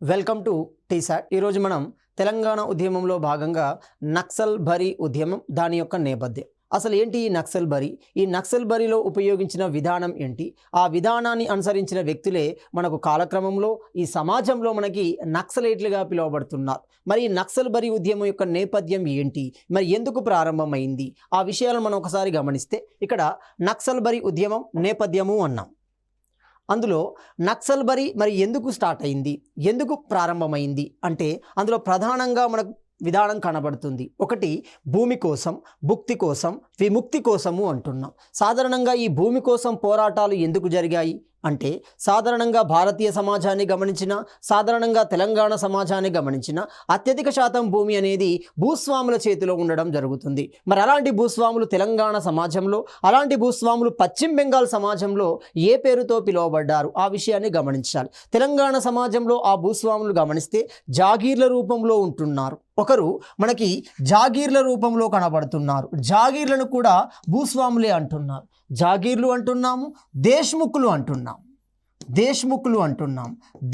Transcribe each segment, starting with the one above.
Welcome to T-SAT. ఈరోజు మనం తెలంగాణ ఉద్యమంలో భాగంగా నక్సల్ బరీ ఉద్యమం, దాని యొక్క నేపథ్యం, అసలు ఏంటి ఈ నక్సల్ బరీ, ఈ నక్సల్ బరీలో ఉపయోగించిన విధానం ఏంటి, ఆ విధానాన్ని అనుసరించిన వ్యక్తులే మనకు కాలక్రమంలో ఈ సమాజంలో మనకి నక్సలైట్లుగా పిలువబడుతున్నారు. మరి ఈ నక్సల్ బరీ ఉద్యమం యొక్క నేపథ్యం ఏంటి, మరి ఎందుకు ప్రారంభమైంది, ఆ విషయాలను మనం ఒకసారి గమనిస్తే ఇక్కడ నక్సల్ బరీ ఉద్యమం నేపథ్యము అన్నాం. అందులో నక్సల్ బరీ మరి ఎందుకు స్టార్ట్ అయింది, ఎందుకు ప్రారంభమైంది అంటే అందులో ప్రధానంగా మనకు విధానం కనబడుతుంది. ఒకటి, భూమి కోసం, భుక్తి కోసం, విముక్తి కోసము అంటున్నాం. సాధారణంగా ఈ భూమి కోసం పోరాటాలు ఎందుకు జరిగాయి అంటే సాధారణంగా భారతీయ సమాజాన్ని గమనించిన, సాధారణంగా తెలంగాణ సమాజాన్ని గమనించిన అత్యధిక శాతం భూమి అనేది భూస్వాముల చేతిలో ఉండడం జరుగుతుంది. మరి అలాంటి భూస్వాములు తెలంగాణ సమాజంలో, అలాంటి భూస్వాములు పశ్చిమ బెంగాల్ సమాజంలో ఏ పేరుతో పిలువబడ్డారు ఆ విషయాన్ని గమనించాలి. తెలంగాణ సమాజంలో ఆ భూస్వాములు గమనిస్తే జాగీర్ల రూపంలో ఉంటున్నారు. ఒకరు మనకి జాగీర్ల రూపంలో కనబడుతున్నారు. జాగీర్లను కూడా భూస్వాములే అంటున్నారు. జాగీర్లు అంటున్నాము, దేశ్ముఖులు అంటున్నాం,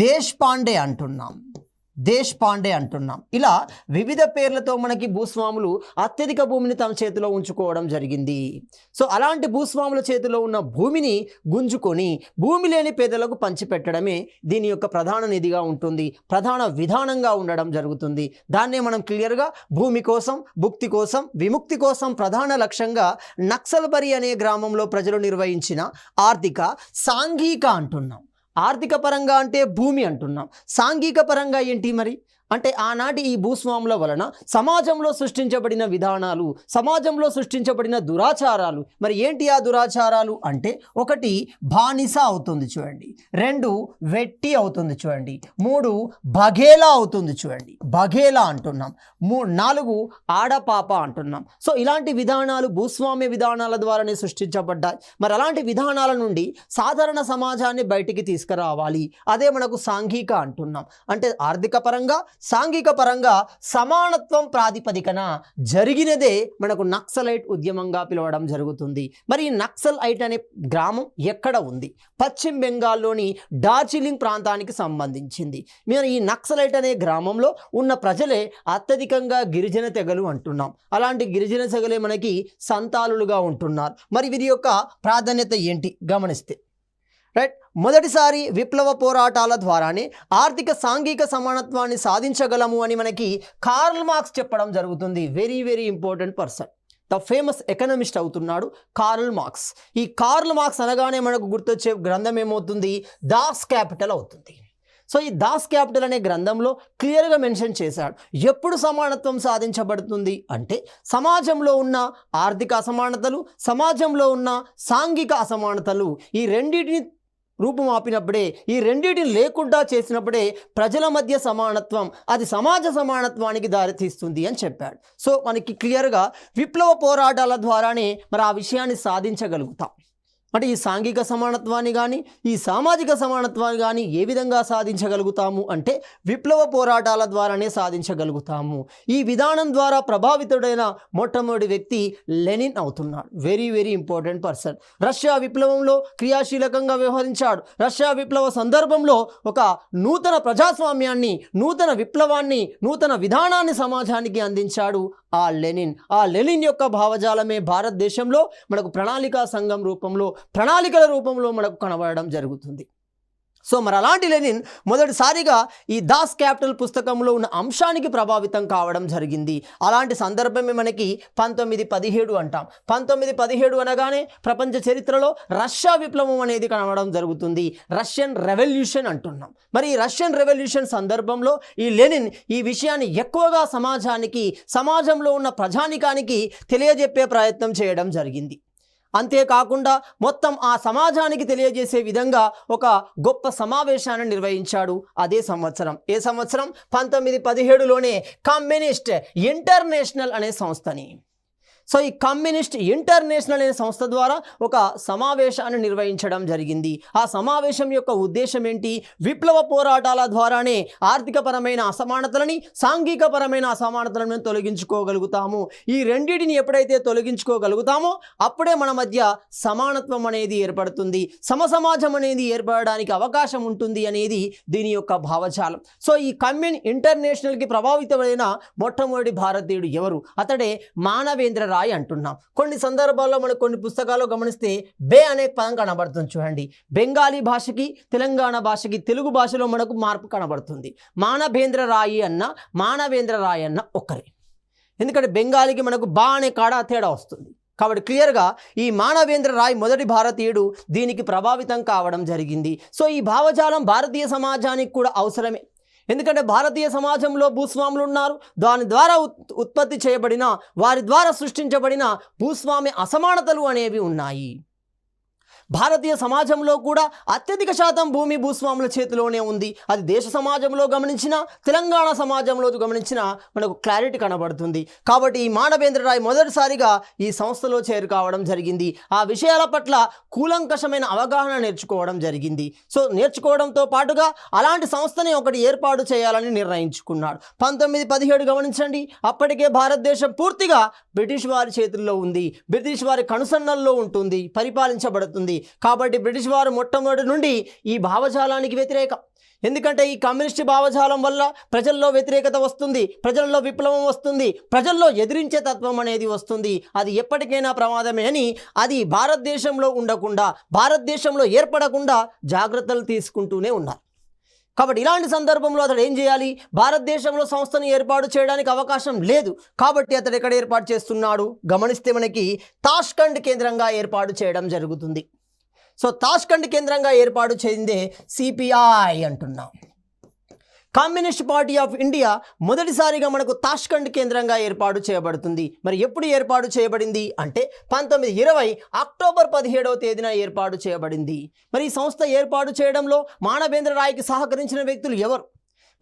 దేశ్పాండే అంటున్నాం. ఇలా వివిధ పేర్లతో మనకి భూస్వాములు అత్యధిక భూమిని తమ చేతిలో ఉంచుకోవడం జరిగింది. సో అలాంటి భూస్వాముల చేతిలో ఉన్న భూమిని గుంజుకొని భూమి లేని పేదలకు పంచిపెట్టడమే దీని యొక్క ప్రధాన నిధిగా ఉంటుంది, ప్రధాన విధానంగా ఉండడం జరుగుతుంది. దాన్నే మనం క్లియర్గా భూమి కోసం, భుక్తి కోసం, విముక్తి కోసం ప్రధాన లక్ష్యంగా నక్సల్ బరీ అనే గ్రామంలో ప్రజలు నిర్వహించిన ఆర్థిక, సాంఘిక అంటున్నాం. ఆర్థిక పరంగా అంటే భూమి అంటున్నాం, సాంఘిక పరంగా ఏంటి మరి అంటే ఆనాటి ఈ భూస్వాముల వలన సమాజంలో సృష్టించబడిన విధానాలు, సమాజంలో సృష్టించబడిన దురాచారాలు. మరి ఏంటి ఆ దురాచారాలు అంటే ఒకటి, బానిస అవుతుంది చూడండి, 2 వెట్టి అవుతుంది చూడండి, 3 బఘేలా అవుతుంది చూడండి, బఘేలా అంటున్నాం, 4 ఆడపాప అంటున్నాం. సో ఇలాంటి విధానాలు భూస్వామ్య విధానాల ద్వారానే సృష్టించబడ్డాయి. మరి అలాంటి విధానాల నుండి సాధారణ సమాజాన్ని బయటికి తీసుకురావాలి, అదే మనకు సాంఘిక అంటున్నాం. అంటే ఆర్థిక పరంగా, సాంఘిక పరంగా సమానత్వం ప్రాతిపదికన జరిగినదే మనకు నక్సలైట్ ఉద్యమంగా పిలవడం జరుగుతుంది. మరి ఈ నక్సలైట్ అనే గ్రామం ఎక్కడ ఉంది? పశ్చిమ బెంగాల్లోని డార్జిలింగ్ ప్రాంతానికి సంబంధించింది. మీరు ఈ నక్సలైట్ అనే గ్రామంలో ఉన్న ప్రజలే అత్యధికంగా గిరిజన తెగలు అంటున్నాం. అలాంటి గిరిజన తెగలే మనకి సంతాలులుగా ఉంటున్నారు. మరి వీరి యొక్క ప్రాధాన్యత ఏంటి గమనిస్తే రైట్, మొదటిసారి విప్లవ పోరాటాల ద్వారానే ఆర్థిక, సాంఘిక సమానత్వాన్ని సాధించగలము అని మనకి కార్ల్ మార్క్స్ చెప్పడం జరుగుతుంది. Very very important person, the famous economist అవుతున్నాడు కార్ల్ మార్క్స్. ఈ కార్ల్ మార్క్స్ అనగానే మనకు గుర్తొచ్చే గ్రంథం ఏమవుతుంది? దాస్ క్యాపిటల్ అవుతుంది. సో ఈ దాస్ క్యాపిటల్ అనే గ్రంథంలో క్లియర్గా మెన్షన్ చేశాడు, ఎప్పుడు సమానత్వం సాధించబడుతుంది అంటే సమాజంలో ఉన్న ఆర్థిక అసమానతలు, సమాజంలో ఉన్న సాంఘిక అసమానతలు, ఈ రెండింటిని రూపుమాపినప్పుడే, ఈ రెండింటిని లేకుండా చేసినప్పుడే ప్రజల మధ్య సమానత్వం, అది సమాజ సమానత్వానికి దారితీస్తుంది అని చెప్పాడు. సో మనకి క్లియర్గా విప్లవ పోరాటాల ద్వారానే మరి ఆ విషయాన్ని సాధించగలుగుతాం. అంటే ఈ సాంఘిక సమానత్వాన్ని కానీ, ఈ సామాజిక సమానత్వాన్ని కానీ ఏ విధంగా సాధించగలుగుతాము అంటే విప్లవ పోరాటాల ద్వారానే సాధించగలుగుతాము. ఈ విధానం ద్వారా ప్రభావితుడైన మొట్టమొదటి వ్యక్తి లెనిన్ అవుతున్నాడు. Very very important person. Russia విప్లవంలో క్రియాశీలకంగా వ్యవహరించాడు. రష్యా విప్లవ సందర్భంలో ఒక నూతన ప్రజాస్వామ్యాన్ని, నూతన విప్లవాన్ని, నూతన విధానాన్ని సమాజానికి అందించాడు ఆ లెనిన్. ఆ లెనిన్ యొక్క భావజాలమే భారతదేశంలో మనకు ప్రణాళికా సంఘం రూపంలో, ప్రణాళికల రూపంలో మనకు కనబడడం జరుగుతుంది. సో మరి అలాంటి లెనిన్ మొదటిసారిగా ఈ దాస్ క్యాపిటల్ పుస్తకంలో ఉన్న అంశానికి ప్రభావితం కావడం జరిగింది. అలాంటి సందర్భమే మనకి 1917 అంటాం. 1917 అనగానే ప్రపంచ చరిత్రలో రష్యా విప్లవం అనేది కనబడడం జరుగుతుంది. రష్యన్ రెవల్యూషన్ అంటున్నాం. మరి ఈ రష్యన్ రెవల్యూషన్ సందర్భంలో ఈ లెనిన్ ఈ విషయాన్ని ఎక్కువగా సమాజానికి, సమాజంలో ఉన్న ప్రజానికానికి తెలియజెప్పే ప్రయత్నం చేయడం జరిగింది. అంతేకాకుండా మొత్తం ఆ సమాజానికి తెలియజేసే విధంగా ఒక గొప్ప సమావేశాన్ని నిర్వహించాడు అదే సంవత్సరం. ఏ సంవత్సరం? 1917లోనే కమ్యూనిస్ట్ ఇంటర్నేషనల్ అనే సంస్థని. సో ఈ కమ్యూనిస్ట్ ఇంటర్నేషనల్ అనే సంస్థ ద్వారా ఒక సమావేశాన్ని నిర్వహించడం జరిగింది. ఆ సమావేశం యొక్క ఉద్దేశం ఏంటి? విప్లవ పోరాటాల ద్వారానే ఆర్థికపరమైన అసమానతలని, సాంఘికపరమైన అసమానతలను తొలగించుకోగలుగుతాము. ఈ రెండింటిని ఎప్పుడైతే తొలగించుకోగలుగుతామో అప్పుడే మన మధ్య సమానత్వం అనేది ఏర్పడుతుంది, సమసమాజం అనేది ఏర్పడడానికి అవకాశం ఉంటుంది అనేది దీని యొక్క భావజాలం. సో ఈ ఇంటర్నేషనల్కి ప్రభావితమైన మొట్టమొదటి భారతీయుడు ఎవరు? అతడే మానవేంద్ర రాయ్ అంటున్నాం. కొన్ని సందర్భాల్లో మనకు కొన్ని పుస్తకాల్లో గమనిస్తే బే అనే పదం కనబడుతుంది. చూడండి, బెంగాలీ భాషకి తెలంగాణ భాషకి తెలుగు భాషలో మనకు మార్పు కనబడుతుంది. మానవేంద్ర రాయ్ అన్న ఒక్కరే. ఎందుకంటే బెంగాలీకి మనకు బా అనే కాడ తేడా వస్తుంది. కాబట్టి క్లియర్గా ఈ మానవేంద్ర రాయ్ మొదటి భారతీయుడు దీనికి ప్రభావితం కావడం జరిగింది. సో ఈ భావజాలం భారతీయ సమాజానికి కూడా అవసరమే. ఎందుకంటే భారతీయ సమాజంలో భూస్వాములు ఉన్నారు. దాని ద్వారా ఉత్పత్తి చేయబడిన, వారి ద్వారా సృష్టించబడిన భూస్వామ్య అసమానతలు అనేవి ఉన్నాయి. భారతీయ సమాజంలో కూడా అత్యధిక శాతం భూమి భూస్వాముల చేతిలోనే ఉంది. అది దేశ సమాజంలో గమనించిన, తెలంగాణ సమాజంలో గమనించిన మనకు క్లారిటీ కనబడుతుంది. కాబట్టి ఈ మానవేంద్ర రాయ్ మొదటిసారిగా ఈ సంస్థలో చేరుకోవడం జరిగింది. ఆ విషయాల పట్ల కూలంకషమైన అవగాహన నేర్చుకోవడం జరిగింది. సో నేర్చుకోవడంతో పాటుగా అలాంటి సంస్థని ఒకటి ఏర్పాటు చేయాలని నిర్ణయించుకున్నాడు. 1917 గమనించండి, అప్పటికే భారతదేశం పూర్తిగా బ్రిటిష్ వారి చేతుల్లో ఉంది, బ్రిటిష్ వారి కనుసన్నల్లో ఉంటుంది, పరిపాలించబడుతుంది. కాబట్టి బ్రిటిష్ వారు మొట్టమొదటి నుండి ఈ భావజాలానికి వ్యతిరేకం. ఎందుకంటే ఈ కమ్యూనిస్ట్ భావజాలం వల్ల ప్రజల్లో వ్యతిరేకత వస్తుంది, ప్రజల్లో విప్లవం వస్తుంది, ప్రజల్లో ఎదిరించే తత్వం అనేది వస్తుంది. అది ఎప్పటికైనా ప్రమాదమే అని అది భారతదేశంలో ఉండకుండా, భారతదేశంలో ఏర్పడకుండా జాగ్రత్తలు తీసుకుంటూనే ఉన్నారు. కాబట్టి ఇలాంటి సందర్భంలో అతడు ఏం చేయాలి? భారతదేశంలో సంస్థను ఏర్పాటు చేయడానికి అవకాశం లేదు. కాబట్టి అతడు ఎక్కడ ఏర్పాటు చేస్తున్నాడు? గమనిస్తే మనకి తాష్కండ్ కేంద్రంగా ఏర్పాటు చేయడం జరుగుతుంది. సో తాష్కండ్ కేంద్రంగా ఏర్పాటు చెందే సిపిఐ అంటున్నాం. కమ్యూనిస్ట్ పార్టీ ఆఫ్ ఇండియా మొదటిసారిగా మనకు తాష్కండ్ కేంద్రంగా ఏర్పాటు చేయబడుతుంది. మరి ఎప్పుడు ఏర్పాటు చేయబడింది అంటే 1920 అక్టోబర్ 17వ తేదీన ఏర్పాటు చేయబడింది. మరి ఈ సంస్థ ఏర్పాటు చేయడంలో మానవేంద్ర రాయ్కి సహకరించిన వ్యక్తులు ఎవరు?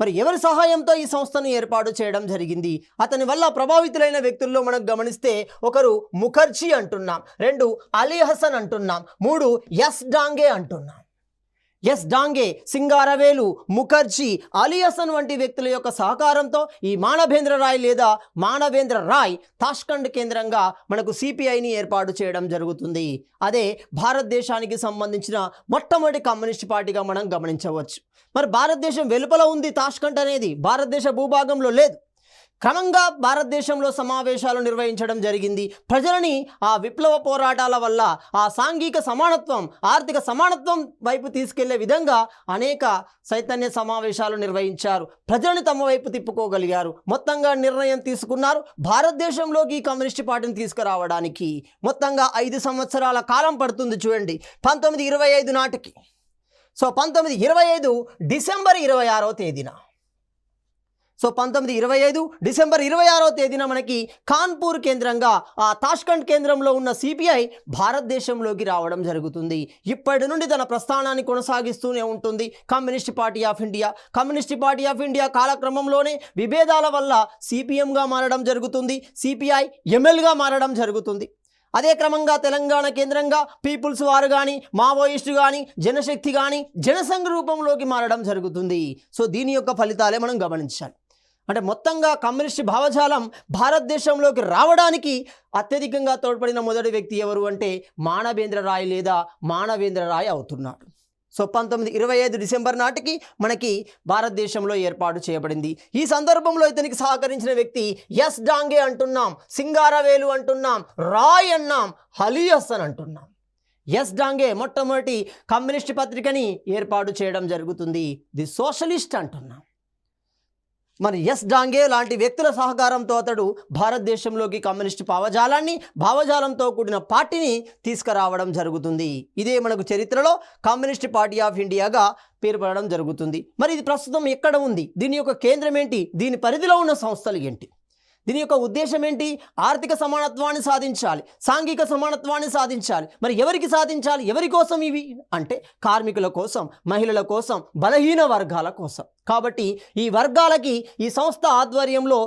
మరి ఎవరి సహాయంతో ఈ సంస్థను ఏర్పాటు చేయడం జరిగింది? అతని వల్ల ప్రభావితులైన వ్యక్తుల్లో మనకు గమనిస్తే ఒకరు ముఖర్జీ అంటున్నాం, 2 అలీ హసన్ అంటున్నాం, 3 ఎస్ డాంగే అంటున్నాం. ఎస్ డాంగే, సింగారవేలు, ముఖర్జీ, అలీ హసన్ వంటి వ్యక్తుల యొక్క సహకారంతో ఈ మానవేంద్ర రాయ్ లేదా మానవేంద్ర రాయ్ తాష్కండ్ కేంద్రంగా మనకు సిపిఐని ఏర్పాటు చేయడం జరుగుతుంది. అదే భారతదేశానికి సంబంధించిన మొట్టమొదటి కమ్యూనిస్ట్ పార్టీగా మనం గమనించవచ్చు. మరి భారతదేశం వెలుపల ఉంది తాష్కండ్ అనేది, భారతదేశ భూభాగంలో లేదు. క్రమంగా భారతదేశంలో సమావేశాలు నిర్వహించడం జరిగింది. ప్రజలని ఆ విప్లవ పోరాటాల వల్ల ఆ సాంఘిక సమానత్వం, ఆర్థిక సమానత్వం వైపు తీసుకెళ్లే విధంగా అనేక చైతన్య సమావేశాలు నిర్వహించారు. ప్రజలను తమ వైపు తిప్పుకోగలిగారు. మొత్తంగా నిర్ణయం తీసుకున్నారు భారతదేశంలోకి ఈ కమ్యూనిస్ట్ పార్టీని తీసుకురావడానికి. మొత్తంగా 5 సంవత్సరాల కాలం పడుతుంది. చూడండి, 1925 నాటికి. సో 1925 డిసెంబర్ 26వ తేదీన సో 1925 డిసెంబర్ 26వ తేదీన మనకి కాన్పూర్ కేంద్రంగా ఆ తాష్కండ్ కేంద్రంలో ఉన్న సిపిఐ భారతదేశంలోకి రావడం జరుగుతుంది. ఇప్పటి నుండి తన ప్రస్థానాన్ని కొనసాగిస్తూనే ఉంటుంది communist party of India. Communist party of India కాలక్రమంలోనే విభేదాల వల్ల సిపిఎంగా మారడం జరుగుతుంది, సిపిఐ ఎంఎల్గా మారడం జరుగుతుంది. అదే క్రమంగా తెలంగాణ కేంద్రంగా పీపుల్స్ వారు కానీ, మావోయిస్టు కానీ, జనశక్తి కానీ జనసంఘ రూపంలోకి మారడం జరుగుతుంది. సో దీని యొక్క ఫలితాలే మనం గమనించాలి. అంటే మొత్తంగా కమ్యూనిస్ట్ భావజాలం భారతదేశంలోకి రావడానికి అత్యధికంగా తోడ్పడిన మొదటి వ్యక్తి ఎవరు అంటే మానవేంద్ర రాయ్ లేదా మానవేంద్ర రాయ్ అవుతున్నాడు. సో 1925 డిసెంబర్ నాటికి మనకి భారతదేశంలో ఏర్పాటు చేయబడింది. ఈ సందర్భంలో ఇతనికి సహకరించిన వ్యక్తి ఎస్ డాంగే అంటున్నాం, సింగారవేలు అంటున్నాం, రాయ్ అన్నాం, అలీ హసన్ అంటున్నాం. ఎస్ డాంగే మొట్టమొదటి కమ్యూనిస్ట్ పత్రికని ఏర్పాటు చేయడం జరుగుతుంది, ది సోషలిస్ట్ అంటున్నాం. మరి ఎస్ డాంగే లాంటి వ్యక్తుల సహకారంతో అతడు భారతదేశంలోకి కమ్యూనిస్ట్ భావజాలంతో కూడిన పార్టీని తీసుకురావడం జరుగుతుంది. ఇదే మనకు చరిత్రలో కమ్యూనిస్ట్ పార్టీ ఆఫ్ ఇండియాగా పేర్పడడం జరుగుతుంది. మరి ఇది ప్రస్తుతం ఎక్కడ ఉంది? దీని యొక్క కేంద్రం ఏంటి? దీని పరిధిలో ఉన్న సంస్థలు ఏంటి? దీని యొక్క ఉద్దేశం ఏంటి? ఆర్థిక సమానత్వాన్ని సాధించాలి, సాంఘిక సమానత్వాన్ని సాధించాలి. మరి ఎవరికి సాధించాలి? ఎవరి కోసం ఇవి అంటే కార్మికుల కోసం, మహిళల కోసం, బలహీన వర్గాల కోసం. కాబట్టి ఈ వర్గాలకి ఈ సంస్థ ఆధ్వర్యంలో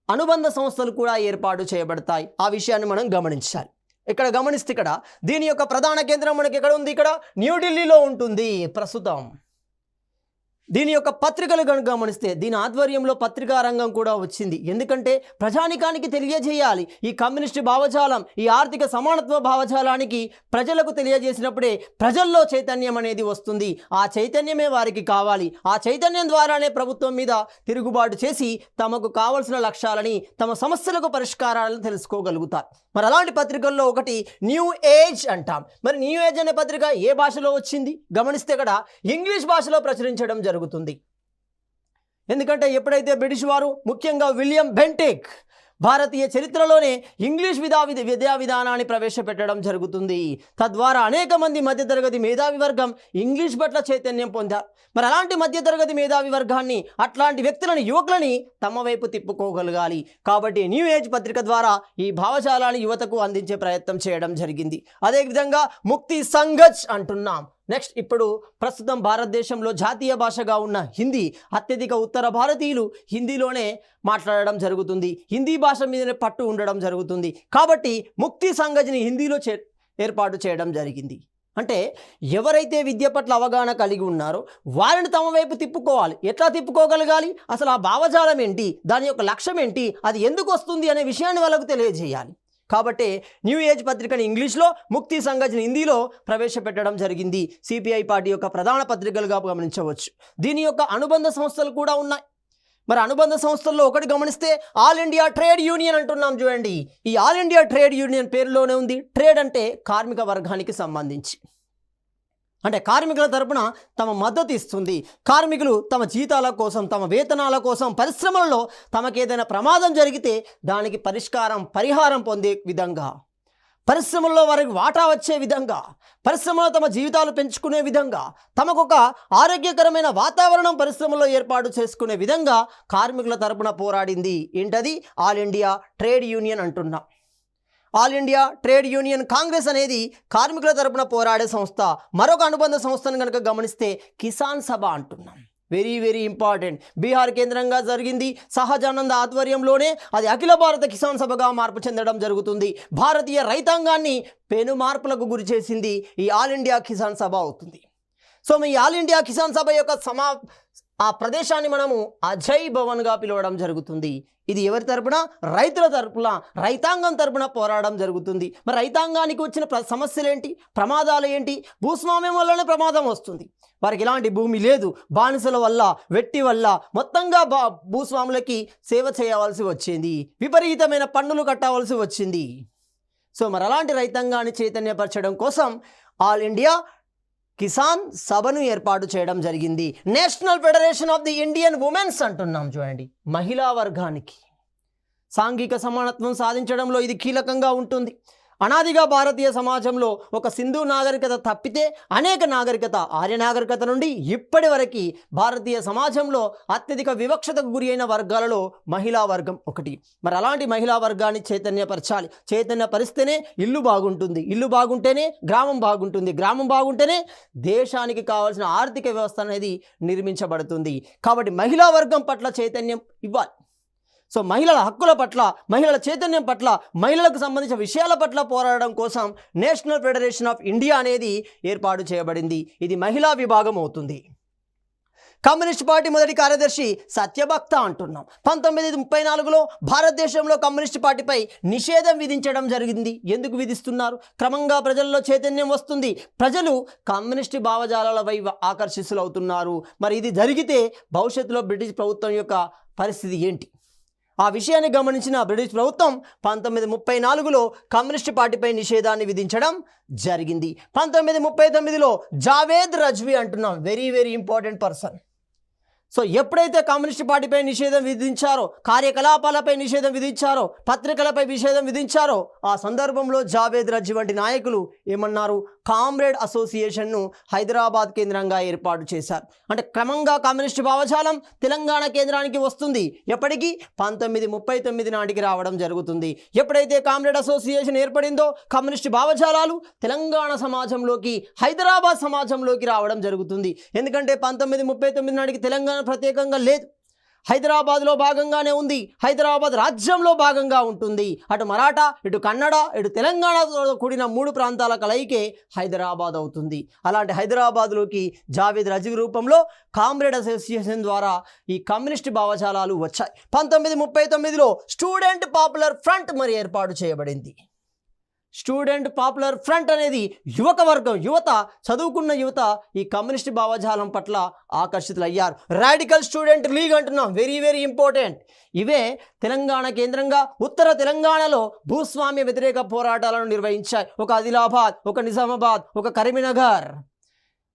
అనుబంధ సంస్థలు కూడా ఏర్పాటు చేయబడతాయి. ఆ విషయాన్ని మనం గమనించాలి. ఇక్కడ గమనిస్తే ఇక్కడ దీని యొక్క ప్రధాన కేంద్రం మనకి ఎక్కడ ఉంది? ఇక్కడ న్యూఢిల్లీలో ఉంటుంది ప్రస్తుతం. దీని యొక్క పత్రికలు కనుక గమనిస్తే దీని ఆధ్వర్యంలో పత్రికా రంగం కూడా వచ్చింది. ఎందుకంటే ప్రజానికానికి తెలియజేయాలి ఈ కమ్యూనిస్టు భావజాలం, ఈ ఆర్థిక సమానత్వ భావజాలానికి ప్రజలకు తెలియజేసినప్పుడే ప్రజల్లో చైతన్యం అనేది వస్తుంది. ఆ చైతన్యమే వారికి కావాలి. ఆ చైతన్యం ద్వారానే ప్రభుత్వం మీద తిరుగుబాటు చేసి తమకు కావలసిన లక్ష్యాలని, తమ సమస్యలకు పరిష్కారాలను తెలుసుకోగలుగుతారు. మరి అలాంటి పత్రికల్లో ఒకటి న్యూ ఏజ్ అంటాం. మరి న్యూ ఏజ్ అనే పత్రిక ఏ భాషలో వచ్చింది? గమనిస్తే ఇక్కడ ఇంగ్లీష్ భాషలో ప్రచురించడం జరుగుతుంది. ఎందుకంటే ఎప్పుడైతే బ్రిటిష్ వారు, ముఖ్యంగా విలియం బెంటిక్ భారతీయ చరిత్రలోనే ఇంగ్లీష్ విద్యా విధానాన్ని ప్రవేశపెట్టడం జరుగుతుంది. తద్వారా అనేక మంది మధ్యతరగతి మేధావి వర్గం ఇంగ్లీష్ పట్ల చైతన్యం పొందారు. మరి అలాంటి మధ్యతరగతి మేధావి వర్గాన్ని, అట్లాంటి వ్యక్తులని, యువకులని తమ వైపు తిప్పుకోగలగాలి. కాబట్టి న్యూ ఏజ్ పత్రిక ద్వారా ఈ భావజాలాన్ని యువతకు అందించే ప్రయత్నం చేయడం జరిగింది. అదేవిధంగా ముక్తి సంఘర్ష్ అంటున్నాం. నెక్స్ట్, ఇప్పుడు ప్రస్తుతం భారతదేశంలో జాతీయ భాషగా ఉన్న హిందీ, అత్యధిక ఉత్తర భారతీయులు హిందీలోనే మాట్లాడడం జరుగుతుంది. హిందీ భాష మీదనే పట్టు ఉండడం జరుగుతుంది. కాబట్టి ముక్తి సంఘజ్ని హిందీలో ఏర్పాటు చేయడం జరిగింది. అంటే ఎవరైతే విద్య పట్ల అవగాహన కలిగి ఉన్నారో వారిని తమ వైపు తిప్పుకోవాలి. ఎట్లా తిప్పుకోగలగాలి? అసలు ఆ భావజాలం ఏంటి, దాని యొక్క లక్ష్యం ఏంటి, అది ఎందుకు వస్తుంది అనే విషయాన్ని వాళ్ళకు తెలియజేయాలి. కాబట్టి న్యూ ఏజ్ పత్రికని ఇంగ్లీష్లో, ముక్తి సంఘజ్ని హిందీలో ప్రవేశపెట్టడం జరిగింది. సిపిఐ పార్టీ యొక్క ప్రధాన పత్రికలుగా గమనించవచ్చు. దీని యొక్క అనుబంధ సంస్థలు కూడా ఉన్నాయి. మరి అనుబంధ సంస్థల్లో ఒకటి గమనిస్తే ఆల్ ఇండియా ట్రేడ్ యూనియన్ అంటున్నాం. చూడండి, ఈ ఆల్ ఇండియా ట్రేడ్ యూనియన్ పేరులోనే ఉంది. ట్రేడ్ అంటే కార్మిక వర్గానికి సంబంధించి, అంటే కార్మికుల తరపున తమ మద్దతు ఇస్తుంది. కార్మికులు తమ జీతాల కోసం, తమ వేతనాల కోసం, పరిశ్రమల్లో తమకేదైనా ప్రమాదం జరిగితే దానికి పరిహారం పొందే విధంగా, పరిశ్రమల్లో వారికి వాటా వచ్చే విధంగా, పరిశ్రమలో తమ జీవితాలు పెంచుకునే విధంగా, తమకొక ఆరోగ్యకరమైన వాతావరణం పరిశ్రమలో ఏర్పాటు చేసుకునే విధంగా కార్మికుల తరపున పోరాడింది. ఏంటది? ఆల్ ఇండియా ట్రేడ్ యూనియన్ అంటున్నాం. All India trade union Congress అనేది కార్మికుల తరపున పోరాడే సంస్థ. మరొక అనుబంధ సంస్థను కనుక గమనిస్తే కిసాన్ సభ అంటున్నాం. Very important. బీహార్ కేంద్రంగా జరిగింది. సహజానంద ఆధ్వర్యంలోనే అది అఖిల భారత కిసాన్ సభగా మార్పు చెందడం జరుగుతుంది. భారతీయ రైతాంగాన్ని పెను మార్పులకు గురి చేసింది ఈ ఆల్ ఇండియా కిసాన్ సభ అవుతుంది. సో ఈ ఆల్ ఇండియా కిసాన్ సభ యొక్క ఆ ప్రదేశాన్ని మనము అజయ్ భవన్గా పిలవడం జరుగుతుంది. ఇది ఎవరి తరపున? రైతుల తరపున, రైతాంగం తరపున పోరాడడం జరుగుతుంది. మరి రైతాంగానికి వచ్చిన సమస్యలు ఏంటి, ప్రమాదాలు ఏంటి? భూస్వామ్యం వల్లనే ప్రమాదం వస్తుంది. వారికి ఎలాంటి భూమి లేదు, బానిసల వల్ల, వెట్టి వల్ల మొత్తంగా భూస్వాములకి సేవ చేయవలసి వచ్చింది, విపరీతమైన పన్నులు కట్టవలసి వచ్చింది. సో మరి అలాంటి రైతాంగాన్ని చైతన్యపరచడం కోసం ఆల్ ఇండియా కిసాన్ సభను ఏర్పాటు చేయడం జరిగింది. National federation of the Indian women's అంటున్నాం. చూడండి, మహిళా వర్గానికి సాంఘిక సమానత్వం సాధించడంలో ఇది కీలకంగా ఉంటుంది. అనాదిగా భారతీయ సమాజంలో ఒక సింధు నాగరికత తప్పితే అనేక నాగరికత, ఆర్య నాగరికత నుండి ఇప్పటి వరకు భారతీయ సమాజంలో అత్యధిక వివక్షతకు గురి అయిన వర్గాలలో మహిళా వర్గం ఒకటి. మరి అలాంటి మహిళా వర్గాన్ని చైతన్యపరచాలి. చైతన్యపరిస్తేనే ఇల్లు బాగుంటుంది, ఇల్లు బాగుంటేనే గ్రామం బాగుంటుంది, గ్రామం బాగుంటేనే దేశానికి కావాల్సిన ఆర్థిక వ్యవస్థ అనేది నిర్మించబడుతుంది. కాబట్టి మహిళా వర్గం పట్ల చైతన్యం ఇవ్వాలి. సో మహిళల హక్కుల పట్ల, మహిళల చైతన్యం పట్ల, మహిళలకు సంబంధించిన విషయాల పట్ల పోరాడడం కోసం నేషనల్ ఫెడరేషన్ ఆఫ్ ఇండియా అనేది ఏర్పాటు చేయబడింది. ఇది మహిళా విభాగం అవుతుంది. కమ్యూనిస్ట్ పార్టీ మొదటి కార్యదర్శి సత్యభక్త అంటున్నాం. 1934లో భారతదేశంలో కమ్యూనిస్ట్ పార్టీపై నిషేధం విధించడం జరిగింది. ఎందుకు విధిస్తున్నారు? క్రమంగా ప్రజల్లో చైతన్యం వస్తుంది, ప్రజలు కమ్యూనిస్ట్ భావజాలాలపై ఆకర్షితులవుతున్నారు. మరి ఇది జరిగితే భవిష్యత్తులో బ్రిటిష్ ప్రభుత్వం యొక్క పరిస్థితి ఏంటి? ఆ విషయాన్ని గమనించిన బ్రిటిష్ ప్రభుత్వం 1934లో కమ్యూనిస్ట్ పార్టీపై నిషేధాన్ని విధించడం జరిగింది. 1939లో జావేద్ రజ్వీ అంటున్నాం, వెరీ ఇంపార్టెంట్ పర్సన్. సో ఎప్పుడైతే కమ్యూనిస్ట్ పార్టీపై నిషేధం విధించారో, కార్యకలాపాలపై నిషేధం విధించారో, పత్రికలపై నిషేధం విధించారో, ఆ సందర్భంలో జావేద్ రజ్వీ వంటి నాయకులు ఏమన్నారు? కామ్రేడ్ అసోసియేషన్ను హైదరాబాద్ కేంద్రంగా ఏర్పాటు చేశారు. అంటే క్రమంగా కమ్యూనిస్ట్ భావజాలం తెలంగాణ కేంద్రానికి వస్తుంది. ఎప్పటికీ 1939 నాటికి రావడం జరుగుతుంది. ఎప్పుడైతే కామ్రేడ్ అసోసియేషన్ ఏర్పడిందో కమ్యూనిస్ట్ భావజాలాలు తెలంగాణ సమాజంలోకి, హైదరాబాద్ సమాజంలోకి రావడం జరుగుతుంది. ఎందుకంటే 1939 నాటికి తెలంగాణ ప్రత్యేకంగా లేదు. హైదరాబాద్లో భాగంగానే ఉంది, హైదరాబాద్ రాజ్యంలో భాగంగా ఉంటుంది. అటు మరాఠా, ఇటు కన్నడ, ఇటు తెలంగాణతో కూడిన 3 ప్రాంతాల కలయికే హైదరాబాద్ అవుతుంది. అలాంటి హైదరాబాద్లోకి జావేద్ రజవి రూపంలో కామ్రేడ్ అసోసియేషన్ ద్వారా ఈ కమ్యూనిస్ట్ భావజాలాలు వచ్చాయి. 1939లో స్టూడెంట్ పాపులర్ ఫ్రంట్ మరి ఏర్పాటు చేయబడింది. స్టూడెంట్ పాపులర్ ఫ్రంట్ అనేది యువత, చదువుకున్న యువత ఈ కమ్యూనిస్ట్ భావజాలం పట్ల ఆకర్షితులయ్యారు. రాడికల్ స్టూడెంట్ లీగ్ అంటున్నాం, వెరీ వెరీ ఇంపార్టెంట్. ఇవే తెలంగాణ కేంద్రంగా ఉత్తర తెలంగాణలో భూస్వామ్య వ్యతిరేక పోరాటాలను నిర్వహించాయి. ఒక ఆదిలాబాద్, ఒక నిజామాబాద్, ఒక కరీంనగర్,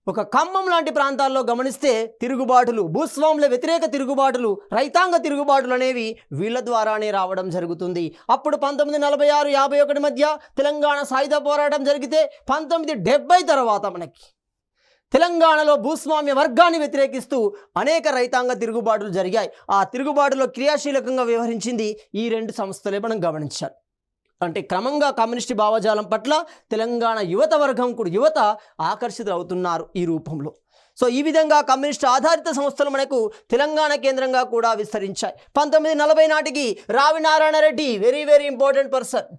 ఒక ఖమ్మం లాంటి ప్రాంతాల్లో గమనిస్తే తిరుగుబాటులు, భూస్వాముల వ్యతిరేక తిరుగుబాటులు, రైతాంగ తిరుగుబాటులు అనేవి వీళ్ళ ద్వారానే రావడం జరుగుతుంది. అప్పుడు 1946-51 మధ్య తెలంగాణ సాయుధ పోరాటం జరిగితే 1970 తర్వాత మనకి తెలంగాణలో భూస్వామ్య వర్గాన్ని వ్యతిరేకిస్తూ అనేక రైతాంగ తిరుగుబాటులు జరిగాయి. ఆ తిరుగుబాటులో క్రియాశీలకంగా వ్యవహరించింది ఈ 2 సంస్థలే మనం గమనించాలి. అంటే క్రమంగా కమ్యూనిస్ట్ భావజాలం పట్ల తెలంగాణ యువత ఆకర్షితులు అవుతున్నారు ఈ రూపంలో. సో ఈ విధంగా కమ్యూనిస్ట్ ఆధారిత సంస్థలు మనకు తెలంగాణ కేంద్రంగా కూడా విస్తరించాయి. 1940 నాటికి రావి Narayana Reddy, very very important person,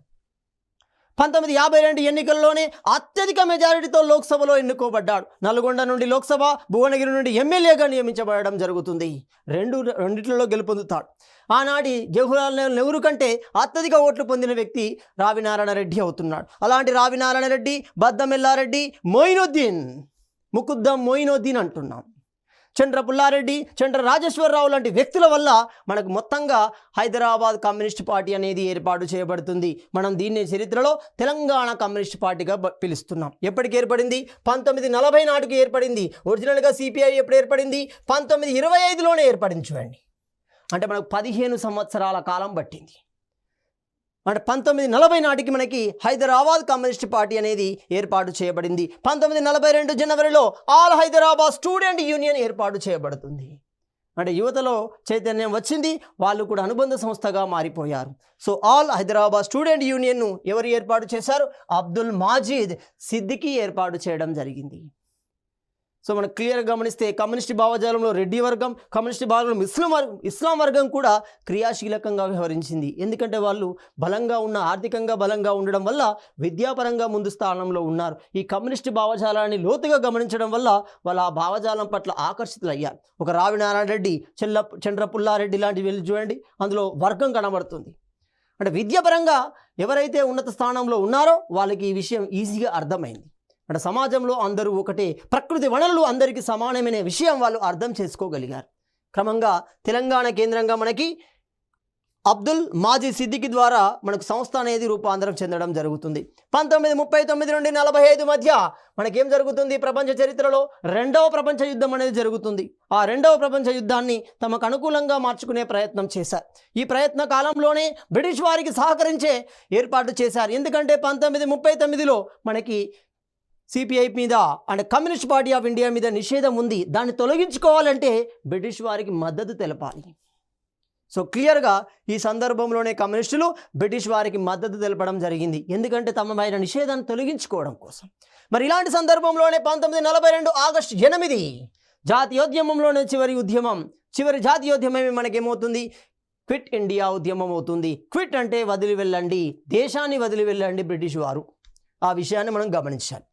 1952 ఎన్నికల్లోనే అత్యధిక మెజారిటీతో లోక్సభలో ఎన్నుకోబడ్డాడు. నల్గొండ నుండి లోక్సభ, భువనగిరి నుండి ఎమ్మెల్యేగా నియమించబడడం జరుగుతుంది. రెండిట్లలో గెలుపొందుతాడు. ఆనాటి జవహర్లాల్ నెహ్రూ కంటే అత్యధిక ఓట్లు పొందిన వ్యక్తి రావి నారాయణ రెడ్డి అవుతున్నాడు. అలాంటి రావి నారాయణ రెడ్డి, బద్దమెల్లారెడ్డి, మొయినుద్దీన్, ముకుద్దం మొయినుద్దీన్ అంటున్నాం, చంద్ర పుల్లారెడ్డి, చంద్ర రాజేశ్వరరావు లాంటి వ్యక్తుల వల్ల మనకు మొత్తంగా హైదరాబాద్ కమ్యూనిస్ట్ పార్టీ అనేది ఏర్పాటు చేయబడుతుంది. మనం దీన్ని చరిత్రలో తెలంగాణ కమ్యూనిస్ట్ పార్టీగా పిలుస్తున్నాం. ఎప్పటికి ఏర్పడింది? 1940 నాటికి ఏర్పడింది. ఒరిజినల్గా సిపిఐ ఎప్పుడు ఏర్పడింది? 1925లోనే ఏర్పడింది. చూడండి, అంటే మనకు 15 సంవత్సరాల కాలం పట్టింది. అంటే 1940 నాటికి మనకి హైదరాబాద్ కమ్యూనిస్ట్ పార్టీ అనేది ఏర్పాటు చేయబడింది. 1942 జనవరిలో ఆల్ హైదరాబాద్ స్టూడెంట్ యూనియన్ ఏర్పాటు చేయబడుతుంది. అంటే యువతలో చైతన్యం వచ్చింది, వాళ్ళు కూడా అనుబంధ సంస్థగా మారిపోయారు. సో ఆల్ హైదరాబాద్ స్టూడెంట్ యూనియన్ను ఎవరు ఏర్పాటు చేశారు? అబ్దుల్ మాజీద్ సిద్దికీ ఏర్పాటు చేయడం జరిగింది. సో మనం క్లియర్గా గమనిస్తే కమ్యూనిస్ట్ భావజాలంలో రెడ్డి వర్గం, కమ్యూనిస్ట్ భావజాలంలో ఇస్లాం వర్గం కూడా క్రియాశీలకంగా వ్యవహరించింది. ఎందుకంటే వాళ్ళు బలంగా ఉన్న, ఆర్థికంగా బలంగా ఉండడం వల్ల విద్యాపరంగా ముందు స్థానంలో ఉన్నారు. ఈ కమ్యూనిస్ట్ భావజాలాన్ని లోతుగా గమనించడం వల్ల వాళ్ళు ఆ భావజాలం పట్ల ఆకర్షితులయ్యారు. ఒక రావి నారాయణ రెడ్డి, చంద్ర పుల్లారెడ్డి లాంటివి వెళ్ళి చూడండి, అందులో వర్గం కనబడుతుంది. అంటే విద్యాపరంగా ఎవరైతే ఉన్నత స్థానంలో ఉన్నారో వాళ్ళకి ఈ విషయం ఈజీగా అర్థమైంది. అంటే సమాజంలో అందరూ ఒకటే, ప్రకృతి వనరులు అందరికీ సమానమైన విషయం వాళ్ళు అర్థం చేసుకోగలిగారు. క్రమంగా తెలంగాణ కేంద్రంగా మనకి అబ్దుల్ మాజీ సిద్దికి ద్వారా మనకు సంస్థ అనేది రూపాంతరం చెందడం జరుగుతుంది. 1939 నుండి 45 మధ్య మనకేం జరుగుతుంది? ప్రపంచ చరిత్రలో 2వ ప్రపంచ యుద్ధం అనేది జరుగుతుంది. ఆ 2వ ప్రపంచ యుద్ధాన్ని తమకు అనుకూలంగా మార్చుకునే ప్రయత్నం చేశారు. ఈ ప్రయత్న కాలంలోనే బ్రిటిష్ వారికి సహకరించే ఏర్పాటు చేశారు. ఎందుకంటే 1939లో మనకి సిపిఐ మీద అంటే కమ్యూనిస్ట్ పార్టీ ఆఫ్ ఇండియా మీద నిషేధం ఉంది. దాన్ని తొలగించుకోవాలంటే బ్రిటిష్ వారికి మద్దతు తెలపాలి. సో క్లియర్గా ఈ సందర్భంలోనే కమ్యూనిస్టులు బ్రిటిష్ వారికి మద్దతు తెలపడం జరిగింది. ఎందుకంటే తమ పైన నిషేధాన్ని తొలగించుకోవడం కోసం. మరి ఇలాంటి సందర్భంలోనే 1942 ఆగస్టు 8 జాతీయోద్యమంలోనే చివరి జాతీయోద్యమం మనకేమవుతుంది? క్విట్ ఇండియా ఉద్యమం అవుతుంది. క్విట్ అంటే వదిలి వెళ్ళండి, దేశాన్ని వదిలి వెళ్ళండి బ్రిటిష్ వారు. ఆ విషయాన్ని మనం గమనించాలి.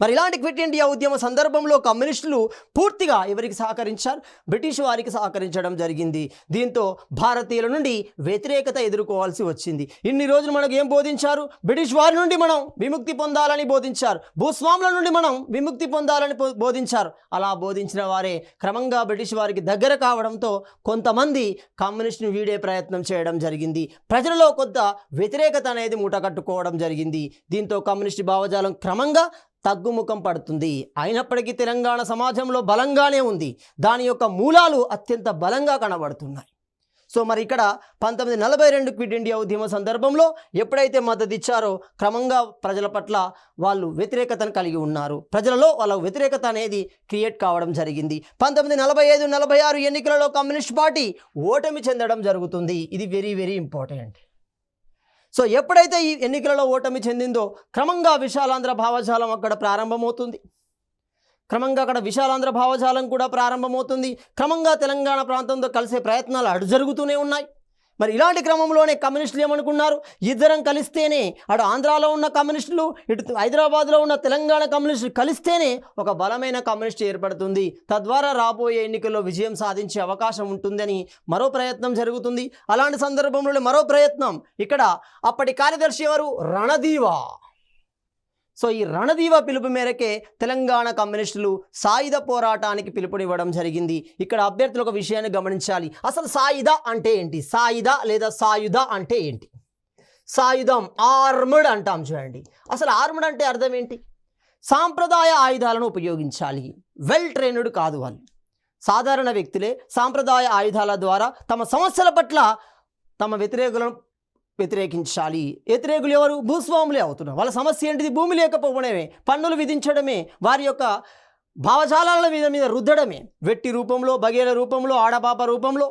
మరి ఇలాంటి క్విట్ ఇండియా ఉద్యమ సందర్భంలో కమ్యూనిస్టులు పూర్తిగా ఎవరికి సహకరించారు? బ్రిటిష్ వారికి సహకరించడం జరిగింది. దీంతో భారతీయుల నుండి వ్యతిరేకత ఎదుర్కోవాల్సి వచ్చింది. ఇన్ని రోజులు మనకు ఏం బోధించారు? బ్రిటిష్ వారి నుండి మనం విముక్తి పొందాలని బోధించారు, భూస్వాముల నుండి మనం విముక్తి పొందాలని బోధించారు. అలా బోధించిన వారే క్రమంగా బ్రిటిష్ వారికి దగ్గర కావడంతో కొంతమంది కమ్యూనిస్టును వీడే ప్రయత్నం చేయడం జరిగింది. ప్రజలలో కొంత వ్యతిరేకత అనేది మూటకట్టుకోవడం జరిగింది. దీంతో కమ్యూనిస్ట్ భావజాలం క్రమంగా తగ్గుముఖం పడుతుంది. అయినప్పటికీ తెలంగాణ సమాజంలో బలంగానే ఉంది. దాని యొక్క మూలాలు అత్యంత బలంగా కనబడుతున్నాయి. సో మరి ఇక్కడ 1942 క్విట్ ఇండియా ఉద్యమ సందర్భంలో ఎప్పుడైతే మద్దతు ఇచ్చారో క్రమంగా ప్రజల పట్ల వాళ్ళు వ్యతిరేకతను కలిగి ఉన్నారు. ప్రజలలో వాళ్ళ వ్యతిరేకత అనేది క్రియేట్ కావడం జరిగింది. 1945-46 ఎన్నికలలో కమ్యూనిస్ట్ పార్టీ ఓటమి చెందడం జరుగుతుంది. ఇది వెరీ వెరీ ఇంపార్టెంట్. సో ఎప్పుడైతే ఈ ఎన్నికలలో ఓటమి చెందిందో క్రమంగా విశాలాంధ్ర భావజాలం అక్కడ ప్రారంభమవుతుంది. క్రమంగా అక్కడ విశాలాంధ్ర భావజాలం కూడా ప్రారంభమవుతుంది. క్రమంగా తెలంగాణ ప్రాంతంతో కలిసే ప్రయత్నాలు అటు జరుగుతూనే ఉన్నాయి. మరి ఇలాంటి క్రమంలోనే కమ్యూనిస్టులు ఏమనుకున్నారు, ఇద్దరం కలిస్తేనే, అటు ఆంధ్రాలో ఉన్న కమ్యూనిస్టులు, ఇటు హైదరాబాద్లో ఉన్న తెలంగాణ కమ్యూనిస్టులు కలిస్తేనే ఒక బలమైన కమ్యూనిస్ట్ ఏర్పడుతుంది, తద్వారా రాబోయే ఎన్నికల్లో విజయం సాధించే అవకాశం ఉంటుందని మరో ప్రయత్నం జరుగుతుంది. అలాంటి సందర్భంలో మరో ప్రయత్నం ఇక్కడ అప్పటి కార్యదర్శి ఎవరు, రణదీవా. సో ఈ రణదీవ పిలుపు మేరకే తెలంగాణ కమ్యూనిస్టులు సాయుధ పోరాటానికి పిలుపునివ్వడం జరిగింది. ఇక్కడ అభ్యర్థులు ఒక విషయాన్ని గమనించాలి, అసలు సాయుధ అంటే ఏంటి, సాయుధ లేదా సాయుధ అంటే ఏంటి. సాయుధం ఆర్మ్డ్ అంటాం చూడండి. అసలు ఆర్మ్డ్ అంటే అర్థం ఏంటి, సాంప్రదాయ ఆయుధాలను ఉపయోగించాలి, వెల్ ట్రైన్డ్ కాదు వాళ్ళు. సాధారణ వ్యక్తులే సాంప్రదాయ ఆయుధాల ద్వారా తమ సమస్యల పట్ల తమ వ్యతిరేకించాలి. వ్యతిరేకులు ఎవరు, భూస్వాములే అవుతున్నారు. వాళ్ళ సమస్య ఏంటిది, భూమి లేకపోవడమే, పన్నులు విధించడమే, వారి యొక్క భావజాలాల మీద రుద్దడమే, వెట్టి రూపంలో, బగేల రూపంలో, ఆడపాప రూపంలో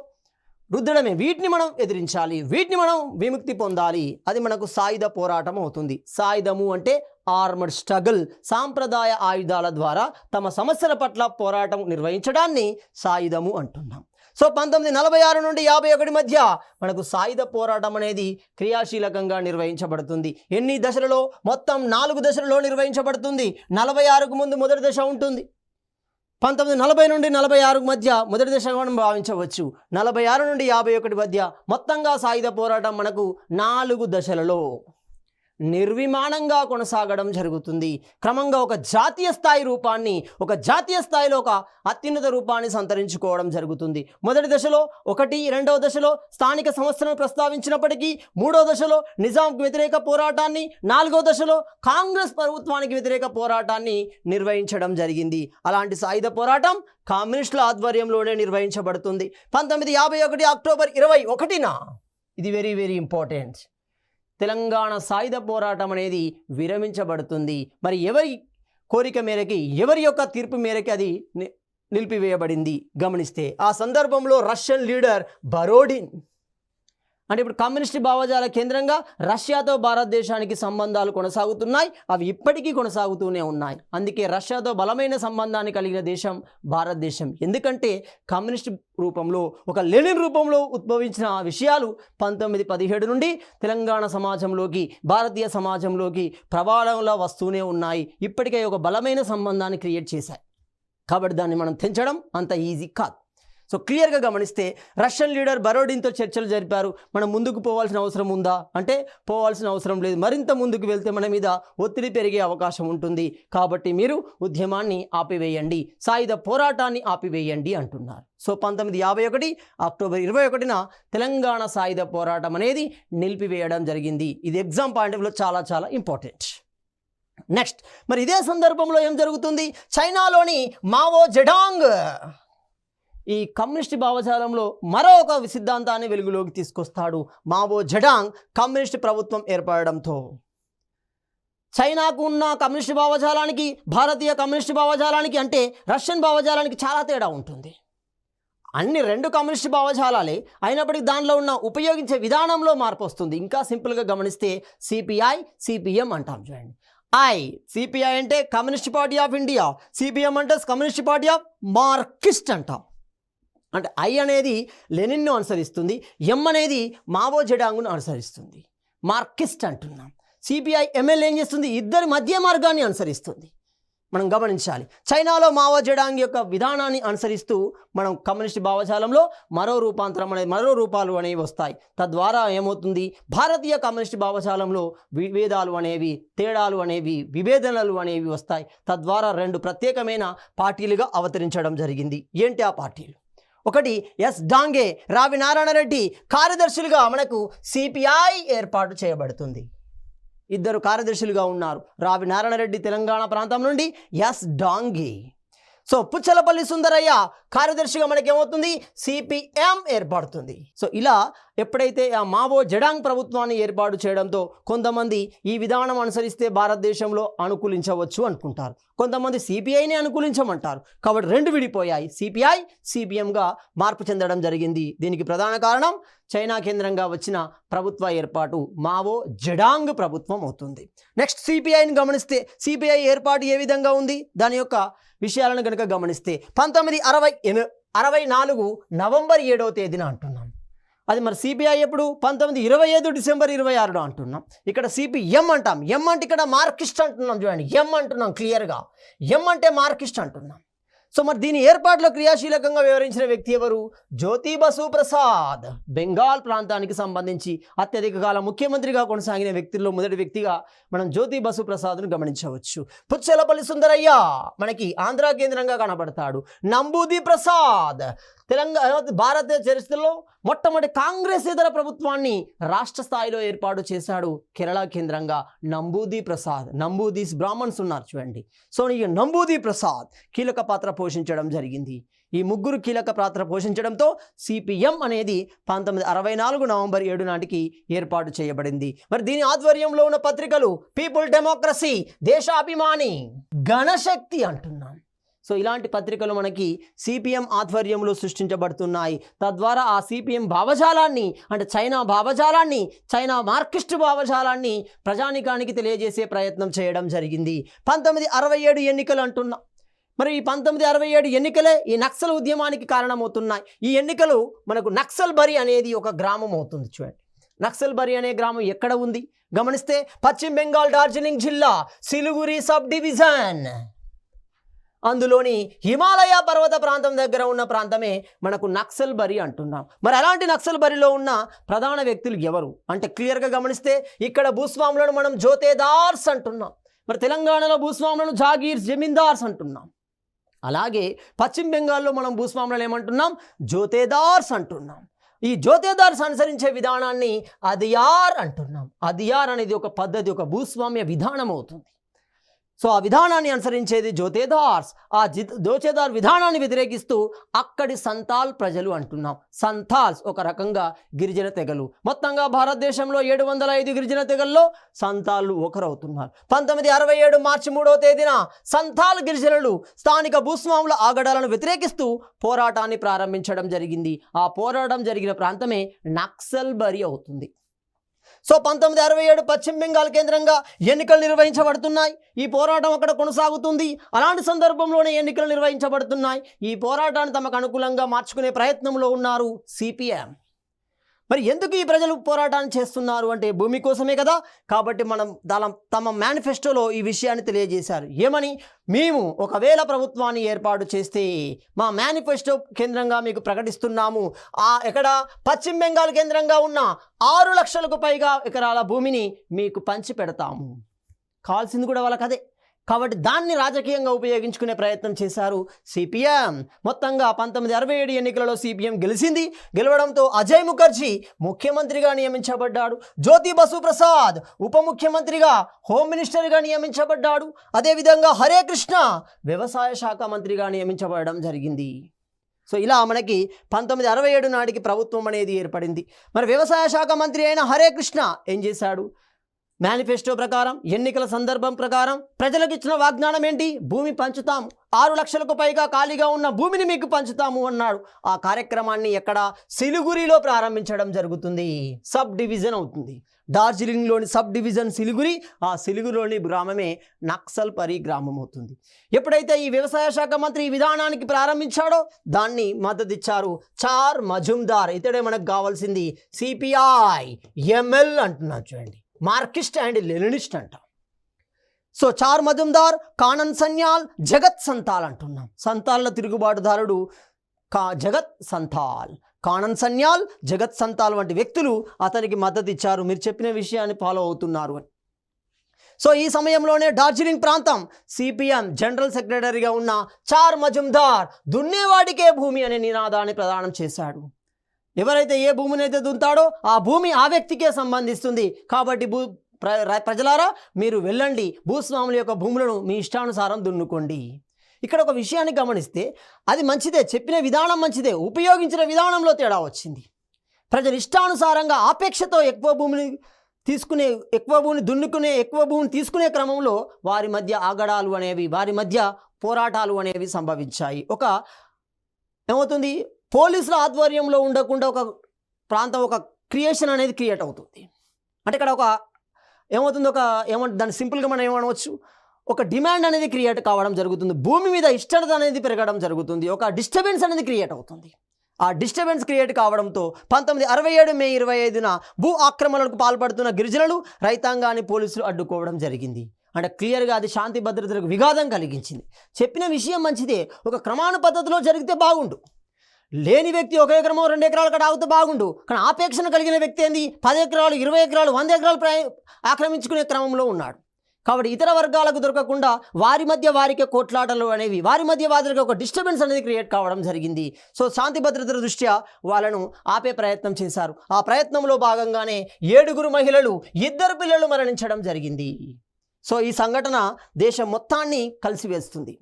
రుద్దడమే. వీటిని మనం ఎదిరించాలి, వీటిని మనం విముక్తి పొందాలి. అది మనకు సాయుధ పోరాటం అవుతుంది. సాయుధము అంటే ఆర్మడ్ స్ట్రగుల్, సాంప్రదాయ ఆయుధాల ద్వారా తమ సమస్యల పట్ల పోరాటం నిర్వహించడాన్ని సాయుధము అంటున్నాం. సో 1946 నుండి 51 మధ్య మనకు సాయుధ పోరాటం అనేది క్రియాశీలకంగా నిర్వహించబడుతుంది. ఎన్ని దశలలో, మొత్తం 4 దశలలో నిర్వహించబడుతుంది. 46కు ముందు మొదటి దశ ఉంటుంది. 1940 నుండి 46 మధ్య మొదటి దశగా మనం భావించవచ్చు. 46 నుండి 51 మధ్య మొత్తంగా సాయుధ పోరాటం మనకు 4 దశలలో నిర్విమానంగా కొనసాగడం జరుగుతుంది. క్రమంగా ఒక జాతీయ స్థాయి రూపాన్ని, ఒక జాతీయ స్థాయిలో ఒక అత్యున్నత రూపాన్ని సంతరించుకోవడం జరుగుతుంది. మొదటి దశలో 1, 2వ దశలో స్థానిక సమస్యలను ప్రస్తావించినప్పటికీ, 3వ దశలో నిజాంకు వ్యతిరేక పోరాటాన్ని, 4వ దశలో కాంగ్రెస్ ప్రభుత్వానికి వ్యతిరేక పోరాటాన్ని నిర్వహించడం జరిగింది. అలాంటి సాయుధ పోరాటం కమ్యూనిస్టుల ఆధ్వర్యంలోనే నిర్వహించబడుతుంది. 1951 అక్టోబర్ 21న, ఇది వెరీ వెరీ ఇంపార్టెంట్, తెలంగాణ సాయుధ పోరాటం అనేది విరమించబడుతుంది. మరి ఎవరి కోరిక మేరకి, ఎవరి యొక్క తీర్పు మేరకి అది నిలిపివేయబడింది గమనిస్తే, ఆ సందర్భంలో రష్యన్ లీడర్ బరోడిన్, అంటే ఇప్పుడు కమ్యూనిస్ట్ భావజాల కేంద్రంగా రష్యాతో భారతదేశానికి సంబంధాలు కొనసాగుతున్నాయి, అవి ఇప్పటికీ కొనసాగుతూనే ఉన్నాయి. అందుకే రష్యాతో బలమైన సంబంధాన్ని కలిగిన దేశం భారతదేశం. ఎందుకంటే కమ్యూనిస్ట్ రూపంలో, ఒక లెనిన్ రూపంలో ఉద్భవించిన విషయాలు 1917 నుండి తెలంగాణ సమాజంలోకి, భారతీయ సమాజంలోకి ప్రభావంలో వస్తూనే ఉన్నాయి. ఇప్పటికే ఒక బలమైన సంబంధాన్ని క్రియేట్ చేశాయి. కాబట్టి దాన్ని మనం తెంచడం అంత ఈజీ కాదు. సో క్లియర్గా గమనిస్తే రష్యన్ లీడర్ బరోడిన్తో చర్చలు జరిపారు. మనం ముందుకు పోవాల్సిన అవసరం ఉందా అంటే పోవాల్సిన అవసరం లేదు, మరింత ముందుకు వెళ్తే మన మీద ఒత్తిడి పెరిగే అవకాశం ఉంటుంది. కాబట్టి మీరు ఉద్యమాన్ని ఆపివేయండి, సాయుధ పోరాటాన్ని ఆపివేయండి అంటున్నారు. సో 1951 అక్టోబర్ 21న తెలంగాణ సాయుధ పోరాటం అనేది నిలిపివేయడం జరిగింది. ఇది ఎగ్జామ్ పాయింట్ ఆఫ్ వ్యూలో చాలా చాలా ఇంపార్టెంట్. నెక్స్ట్, మరి ఇదే సందర్భంలో ఏం జరుగుతుంది, చైనాలోని మావో జెడాంగ్ ఈ కమ్యూనిస్ట్ భావజాలంలో మరో ఒక సిద్ధాంతాన్ని వెలుగులోకి తీసుకొస్తాడు. మావో జెడాంగ్ కమ్యూనిస్ట్ ప్రభుత్వం ఏర్పడడంతో చైనాకు ఉన్న కమ్యూనిస్ట్ భావజాలానికి, భారతీయ కమ్యూనిస్ట్ భావజాలానికి, అంటే రష్యన్ భావజాలానికి చాలా తేడా ఉంటుంది. అన్ని 2 కమ్యూనిస్ట్ భావజాలాలే అయినప్పటికీ దానిలో ఉన్న ఉపయోగించే విధానంలో మార్పు వస్తుంది. ఇంకా సింపుల్గా గమనిస్తే సిపిఐ, సిపిఎం అంటాం చూడండి. సిపిఐ అంటే communist party of India, CPM అంటే కమ్యూనిస్ట్ పార్టీ ఆఫ్ మార్క్సిస్ట్ అంటాం. అంటే ఐ అనేది లెనిన్ను అనుసరిస్తుంది, ఎం అనేది మావో జెడాంగ్ను అనుసరిస్తుంది, మార్క్సిస్ట్ అంటున్నాం. సిపిఐ ఎంఎల్ ఏం చేస్తుంది, ఇద్దరి మధ్య మార్గాన్ని అనుసరిస్తుంది. మనం గమనించాలి, చైనాలో మావో జెడాంగ్ యొక్క విధానాన్ని అనుసరిస్తూ మనం కమ్యూనిస్ట్ భావజాలంలో మరో రూపాలు అనేవి వస్తాయి. తద్వారా ఏమవుతుంది, భారతీయ కమ్యూనిస్ట్ భావజాలంలో విభేదాలు అనేవి, తేడాలు అనేవి, విభేదనలు అనేవి వస్తాయి. తద్వారా 2 ప్రత్యేకమైన పార్టీలుగా అవతరించడం జరిగింది. ఏంటి ఆ పార్టీలు? ఒకటి ఎస్ డాంగే, రావి నారాయణ రెడ్డి కార్యదర్శులుగా మనకు సిపిఐ ఏర్పాటు చేయబడుతుంది. 2 కార్యదర్శులుగా ఉన్నారు, రావి నారాయణ రెడ్డి తెలంగాణ ప్రాంతం నుండి, ఎస్ డాంగే. సో పుచ్చలపల్లి సుందరయ్య కార్యదర్శిగా మనకేమవుతుంది, సిపిఎం ఏర్పడుతుంది. సో ఇలా ఎప్పుడైతే ఆ మావో జెడాంగ్ ప్రభుత్వాన్ని ఏర్పాటు చేయడంతో కొంతమంది ఈ విధానం అనుసరిస్తే భారతదేశంలో అనుకూలించవచ్చు అనుకుంటారు, కొంతమంది సిపిఐని అనుకూలించమంటారు. కాబట్టి 2 విడిపోయాయి, సిపిఐ, సిపిఎంగా మార్పు చెందడం జరిగింది. దీనికి ప్రధాన కారణం చైనా కేంద్రంగా వచ్చిన ప్రభుత్వ ఏర్పాటు, మావో జెడాంగ్ ప్రభుత్వం అవుతుంది. నెక్స్ట్ సిపిఐని గమనిస్తే సిపిఐ ఏర్పాటు ఏ విధంగా ఉంది, దాని యొక్క విషయాలను కనుక గమనిస్తే 1964 నవంబర్ 7వ తేదీన అంటున్నాం. అది మరి సిపిఐ ఎప్పుడు 1925 డిసెంబర్ 26 అంటున్నాం. ఇక్కడ సిపిఎం అంటాం. ఎం అంటే ఇక్కడ మార్కిస్ట్ అంటున్నాం. చూడండి, ఎం అంటున్నాం క్లియర్గా. ఎం అంటే మార్కిస్ట్ అంటున్నాం. సో మరి దీని ఏర్పాటులో క్రియాశీలకంగా వివరించిన వ్యక్తి ఎవరు? జ్యోతి బసు ప్రసాద్. బెంగాల్ ప్రాంతానికి సంబంధించి అత్యధిక కాలం ముఖ్యమంత్రిగా కొనసాగిన వ్యక్తుల్లో మొదటి వ్యక్తిగా మనం జ్యోతి బసు ప్రసాద్ను గమనించవచ్చు. పుచ్చలపల్లి సుందరయ్య మనకి ఆంధ్ర కేంద్రంగా కనబడతాడు. నంబూది ప్రసాద్ తెలంగాణ భారతదేశ చరిత్రలో మొట్టమొదటి కాంగ్రెస్ ఇతర ప్రభుత్వాన్ని రాష్ట్ర స్థాయిలో ఏర్పాటు చేశాడు. కేరళ కేంద్రంగా నంబూది ప్రసాద్. నంబూదీస్ బ్రాహ్మణ్స్ ఉన్నారు చూడండి. సో ఈ నంబూది ప్రసాద్ కీలక పాత్ర పోషించడం జరిగింది. ఈ ముగ్గురు కీలక పాత్ర పోషించడంతో సిపిఎం అనేది 1964 నవంబర్ 7 నాటికి ఏర్పాటు చేయబడింది. మరి దీని ఆధ్వర్యంలో ఉన్న పత్రికలు పీపుల్ డెమోక్రసీ, దేశాభిమాని, గణశక్తి అంటున్నాం. సో ఇలాంటి పత్రికలు మనకి సిపిఎం ఆధ్వర్యంలో సృష్టించబడుతున్నాయి. తద్వారా ఆ సిపిఎం భావజాలాన్ని, అంటే చైనా భావజాలాన్ని, చైనా మార్కిస్టు భావజాలాన్ని ప్రజానికానికి తెలియజేసే ప్రయత్నం చేయడం జరిగింది. 1967 ఎన్నికలు అంటున్నాం. మరి ఈ 1967 ఎన్నికలే ఈ నక్సల్ ఉద్యమానికి కారణమవుతున్నాయి. ఈ ఎన్నికలు మనకు నక్సల్బరీ అనేది ఒక గ్రామం అవుతుంది. చూడండి, నక్సల్బరీ అనే గ్రామం ఎక్కడ ఉంది గమనిస్తే పశ్చిమ బెంగాల్ డార్జిలింగ్ జిల్లా సిలిగురి సబ్ డివిజన్. అందులోని హిమాలయ పర్వత ప్రాంతం దగ్గర ఉన్న ప్రాంతమే మనకు నక్సల్బరీ అంటున్నాం. మరి అలాంటి నక్సల్బరీలో ఉన్న ప్రధాన వ్యక్తులు ఎవరు అంటే క్లియర్గా గమనిస్తే ఇక్కడ భూస్వాములను మనం జోతేదార్స్ అంటున్నాం. మరి తెలంగాణలో భూస్వాములను జాగీర్స్, జమీందార్స్ అంటున్నాం. అలాగే పశ్చిమ బెంగాల్లో మనం భూస్వాములను ఏమంటున్నాం? జోతేదార్స్ అంటున్నాం. ఈ జోతేదార్స్ అనుసరించే విధానాన్ని అదియార్ అంటున్నాం. అదియార్ అనేది ఒక పద్ధతి, ఒక భూస్వామ్య విధానం అవుతుంది. సో ఆ విధానాన్ని అనుసరించేది జోతేదార్స్. ఆ జోతేదార్ విధానాన్ని వ్యతిరేకిస్తూ అక్కడి సంతాల్ ప్రజలు అంటున్నాం. సంతాల్స్ ఒక రకంగా గిరిజన తెగలు. మొత్తంగా భారతదేశంలో 705 గిరిజన తెగల్లో సంతాళ్ళు ఒకరవుతున్నారు. 1967 మార్చి 3వ తేదీన సంతాల్ గిరిజనులు స్థానిక భూస్వాముల ఆగడాలను వ్యతిరేకిస్తూ పోరాటాన్ని ప్రారంభించడం జరిగింది. ఆ పోరాటం జరిగిన ప్రాంతమే నక్సల్బరీ అవుతుంది. సో 1967 పశ్చిమ బెంగాల్ కేంద్రంగా ఎన్నికలు నిర్వహించబడుతున్నాయి. ఈ పోరాటం అక్కడ కొనసాగుతుంది. అలాంటి సందర్భంలోనే ఎన్నికలు నిర్వహించబడుతున్నాయి. ఈ పోరాటాన్ని తమకు అనుకూలంగా మార్చుకునే ప్రయత్నంలో ఉన్నారు సిపిఎం. మరి ఎందుకు ఈ ప్రజలు పోరాటాన్ని చేస్తున్నారు అంటే భూమి కోసమే కదా. కాబట్టి మనం తమ మేనిఫెస్టోలో ఈ విషయాన్ని తెలియజేశారు. ఏమని? మేము ఒకవేళ ప్రభుత్వాన్ని ఏర్పాటు చేస్తే మా మేనిఫెస్టో కేంద్రంగా మీకు ప్రకటిస్తున్నాము. ఎక్కడ? పశ్చిమ బెంగాల్ కేంద్రంగా ఉన్న 6 లక్షలకు పైగా ఎకరాల భూమిని మీకు పంచి పెడతాము. కావాల్సింది కూడా వాళ్ళకి అదే. కాబట్టి దాన్ని రాజకీయంగా ఉపయోగించుకునే ప్రయత్నం చేశారు సిపిఎం. మొత్తంగా 1967 ఎన్నికలలో సిపిఎం గెలిచింది. గెలవడంతో అజయ్ ముఖర్జీ ముఖ్యమంత్రిగా నియమించబడ్డాడు. జ్యోతి బసు ప్రసాద్ ఉప ముఖ్యమంత్రిగా, హోమ్ మినిస్టర్గా నియమించబడ్డాడు. అదేవిధంగా హరే కృష్ణ వ్యవసాయ శాఖ మంత్రిగా నియమించబడడం జరిగింది. సో ఇలా మనకి 1967 నాటికి ప్రభుత్వం అనేది ఏర్పడింది. మరి వ్యవసాయ శాఖ మంత్రి అయిన హరే కృష్ణ ఏం చేశాడు? మేనిఫెస్టో ప్రకారం, ఎన్నికల సందర్భం ప్రకారం ప్రజలకు ఇచ్చిన వాగ్దానం ఏంటి? భూమి పంచుతాము, 6 లక్షలకు పైగా ఖాళీగా ఉన్న భూమిని మీకు పంచుతాము అన్నాడు. ఆ కార్యక్రమాన్ని ఎక్కడ? సిలిగురిలో ప్రారంభించడం జరుగుతుంది. సబ్ డివిజన్ అవుతుంది. డార్జిలింగ్లోని సబ్ డివిజన్ సిలిగురి. ఆ సిలిగురిలోని గ్రామమే నక్సల్బరీ గ్రామం అవుతుంది. ఎప్పుడైతే ఈ వ్యవసాయ శాఖ మంత్రి ఈ విధానానికి ప్రారంభించాడో దాన్ని మద్దతిచ్చారు చార్ మజుందార్. ఇతడే మనకు కావాల్సింది సిపిఐ ఎంఎల్ అంటున్నాను చూడండి, మార్కిస్ట్ అండ్ లెనినిస్ట్ అంట. సో చార్ మజుందార్, కానన్ సన్యాల్, జగత్ సంతాల్ అంటున్నాం. సంతాల్ల తిరుగుబాటుదారుడు జగత్ సంతాల్. కానన్ సన్యాల్, జగత్ సంతాల్ వంటి వ్యక్తులు అతనికి మద్దతు ఇచ్చారు. మీరు చెప్పిన విషయాన్ని ఫాలో అవుతున్నారు అని. సో ఈ సమయంలోనే డార్జిలింగ్ ప్రాంతం సిపిఎం జనరల్ సెక్రటరీగా ఉన్న చార్ మజుందార్ దున్నేవాడికే భూమి అనే నినాదాన్ని ప్రదానం చేశాడు. ఎవరైతే ఏ భూమిని అయితే దున్నుతాడో ఆ భూమి ఆ వ్యక్తికే సంబంధిస్తుంది. కాబట్టి ప్రజలారా మీరు వెళ్ళండి, భూస్వాముల యొక్క భూములను మీ ఇష్టానుసారం దున్నుకోండి. ఇక్కడ ఒక విషయాన్ని గమనిస్తే అది మంచిదే, చెప్పిన విధానం మంచిదే, ఉపయోగించిన విధానంలో తేడా వచ్చింది. ప్రజలు ఇష్టానుసారంగా ఆపేక్షతో ఎక్కువ భూమిని దున్నుకునే, ఎక్కువ భూమిని తీసుకునే క్రమంలో వారి మధ్య ఆగడాలు అనేవి, వారి మధ్య పోరాటాలు అనేవి సంభవించాయి. ఏమవుతుంది? పోలీసుల ఆధ్వర్యంలో ఉండకుండా ఒక ప్రాంతం, ఒక క్రియేషన్ అనేది క్రియేట్ అవుతుంది. అంటే ఇక్కడ ఏమవుతుంది? దాన్ని సింపుల్గా మనం ఏమనవచ్చు, ఒక డిమాండ్ అనేది క్రియేట్ కావడం జరుగుతుంది, భూమి మీద ఇష్టత అనేది పెరగడం జరుగుతుంది, ఒక డిస్టర్బెన్స్ అనేది క్రియేట్ అవుతుంది. ఆ డిస్టర్బెన్స్ క్రియేట్ కావడంతో 1967 మే 25న భూ ఆక్రమణలకు పాల్పడుతున్న గిరిజనులు రైతాంగాన్ని పోలీసులు అడ్డుకోవడం జరిగింది. అంటే క్లియర్గా అది శాంతి భద్రతలకు విఘాతం కలిగించింది. చెప్పిన విషయం మంచిదే, ఒక క్రమాను పద్ధతిలో జరిగితే బాగుండు. లేని వ్యక్తి 1 ఎకరమో 2 ఎకరాల కడ ఆగితే బాగుండు. కానీ ఆపేక్షణ కలిగిన వ్యక్తి ఏంది 10 ఎకరాలు 20 ఎకరాలు 100 ఎకరాలు ఆక్రమించుకునే క్రమంలో ఉన్నాడు. కాబట్టి ఇతర వర్గాలకు దొరకకుండా వారి మధ్య వారికే కోట్లాటలు అనేవి, వారి మధ్య వారికి ఒక డిస్టర్బెన్స్ అనేది క్రియేట్ కావడం జరిగింది. సో శాంతి భద్రతల దృష్ట్యా వాళ్ళను ఆపే ప్రయత్నం చేశారు. ఆ ప్రయత్నంలో భాగంగానే 7 మహిళలు 2 పిల్లలు మరణించడం జరిగింది. సో ఈ సంఘటన దేశం మొత్తాన్ని కలిసివేస్తుంది.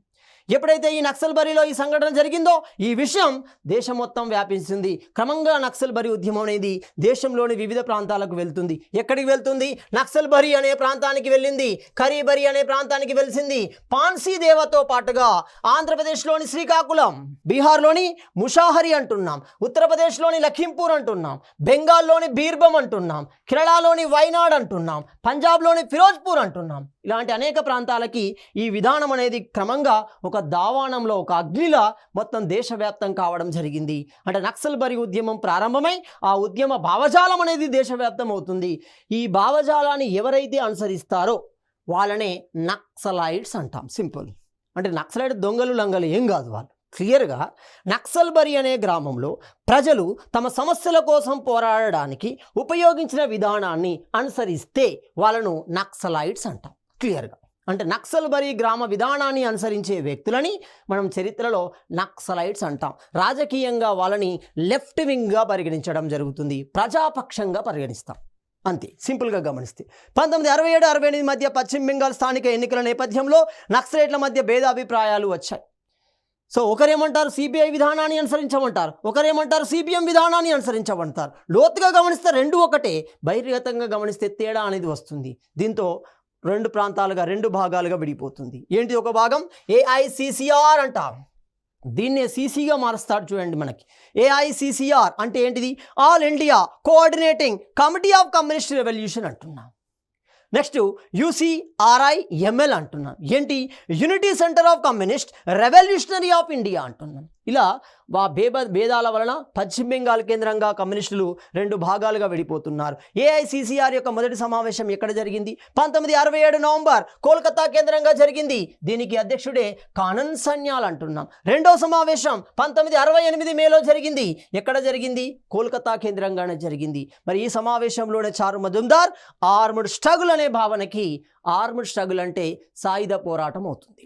ఎప్పుడైతే ఈ నక్సల్బరీలో ఈ సంఘటన జరిగిందో ఈ విషయం దేశం మొత్తం వ్యాపించింది. క్రమంగా నక్సల్బరీ ఉద్యమం అనేది దేశంలోని వివిధ ప్రాంతాలకు వెళ్తుంది. ఎక్కడికి వెళ్తుంది? నక్సల్బరీ అనే ప్రాంతానికి వెళ్ళింది, కరీబరీ అనే ప్రాంతానికి వెలిసింది. పాన్సీ దేవతో పాటుగా ఆంధ్రప్రదేశ్లోని శ్రీకాకుళం, బీహార్లోని ముషాహరి అంటున్నాం, ఉత్తరప్రదేశ్లోని లఖింపూర్ అంటున్నాం, బెంగాల్లోని బీర్బం అంటున్నాం, కేరళలోని వైనాడ్ అంటున్నాం, పంజాబ్లోని ఫిరోజ్పూర్ అంటున్నాం. ఇలాంటి అనేక ప్రాంతాలకి ఈ విధానం అనేది క్రమంగా ఒక దావానంలో ఒక అగ్నిలా మొత్తం దేశవ్యాప్తం కావడం జరిగింది. అంటే నక్సల్బరీ ఉద్యమం ప్రారంభమై ఆ ఉద్యమ భావజాలం అనేది దేశవ్యాప్తం అవుతుంది. ఈ భావజాలాన్ని ఎవరైతే అనుసరిస్తారో వాళ్ళనే నక్సలైట్స్ అంటాం. సింపుల్. అంటే నక్సలైట్ దొంగలు లంగలు ఏం కాదు, వాళ్ళు క్లియర్గా నక్సల్బరీ అనే గ్రామంలో ప్రజలు తమ సమస్యల కోసం పోరాడడానికి ఉపయోగించిన విధానాన్ని అనుసరిస్తే వాళ్ళను నక్సలైట్స్ అంటాం. క్లియర్గా అంటే నక్సల్బరీ గ్రామ విధానాన్ని అనుసరించే వ్యక్తులని మనం చరిత్రలో నక్సలైట్స్ అంటాం. రాజకీయంగా వాళ్ళని లెఫ్ట్ వింగ్గా పరిగణించడం జరుగుతుంది, ప్రజాపక్షంగా పరిగణిస్తాం. అంతే సింపుల్గా గమనిస్తే 1967-68 మధ్య పశ్చిమ బెంగాల్ స్థానిక ఎన్నికల నేపథ్యంలో నక్సలైట్ల మధ్య భేదాభిప్రాయాలు వచ్చాయి. సో ఒకరేమంటారు సిపిఐ విధానాన్ని అనుసరించమంటారు, ఒకరేమంటారు సిపిఎం విధానాన్ని అనుసరించమంటారు. లోతుగా గమనిస్తే రెండు ఒకటే, బహిర్గతంగా గమనిస్తే తేడా అనేది వస్తుంది. దీంతో 2 ప్రాంతాలుగా 2 భాగాలుగా విడిపోతుంది. ఏంటి ఒక భాగం? ఏఐసిసిఆర్ అంటాం, దీన్నే సిసిగా మారుస్తాడు చూడండి. మనకి ఏఐసిసిఆర్ అంటే ఏంటిది? All India coordinating committee of communist revolution అంటున్నాం. నెక్స్ట్ యూసీఆర్ఐఎంఎల్ అంటున్నాం. ఏంటి? Unity centre of communist revolutionary of India అంటున్నాం. ఇలా భేదాల వలన పశ్చిమ బెంగాల్ కేంద్రంగా కమ్యూనిస్టులు 2 భాగాలుగా విడిపోతున్నారు. ఏఐసిసిఆర్ యొక్క మొదటి సమావేశం ఎక్కడ జరిగింది? 1967 నవంబర్ కోల్కతా కేంద్రంగా జరిగింది. దీనికి అధ్యక్షుడే కానన్ సన్యాల్ అంటున్నాం. రెండో సమావేశం 1968 మేలో జరిగింది. ఎక్కడ జరిగింది? కోల్కతా కేంద్రంగానే జరిగింది. మరి ఈ సమావేశంలోనే చారు మజుందార్ ఆర్మ్డ్ స్ట్రగుల్ అనే భావనకి, ఆర్మ్డ్ స్ట్రగుల్ అంటే సాయుధ పోరాటం అవుతుంది.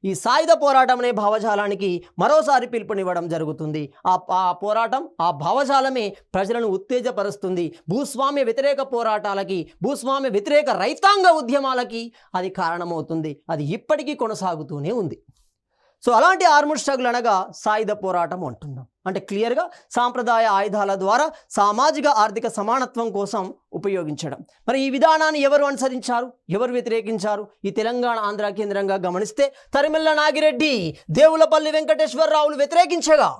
ఈ సాయుధ పోరాటం అనే భావజాలానికి మరోసారి పిలుపునివ్వడం జరుగుతుంది. ఆ పోరాటం, ఆ భావజాలమే ప్రజలను ఉత్తేజపరుస్తుంది. భూస్వామ్య వ్యతిరేక పోరాటాలకి, భూస్వామ్య వ్యతిరేక రైతాంగ ఉద్యమాలకి అది కారణమవుతుంది. అది ఇప్పటికీ కొనసాగుతూనే ఉంది. సో అలాంటి ఆర్మ్డ్ స్ట్రగుల్ అనగా సాయుధ పోరాటం అంటున్నాం. అంటే క్లియర్గా సాంప్రదాయ ఆయుధాల ద్వారా సామాజిక ఆర్థిక సమానత్వం కోసం ఉపయోగించడం. మరి ఈ విధానాన్ని ఎవరు అనుసరించారు, ఎవరు వ్యతిరేకించారు? ఈ తెలంగాణ ఆంధ్ర కేంద్రంగా గమనిస్తే తరిమెల్ల నాగిరెడ్డి, దేవులపల్లి వెంకటేశ్వరరావులు వ్యతిరేకించగా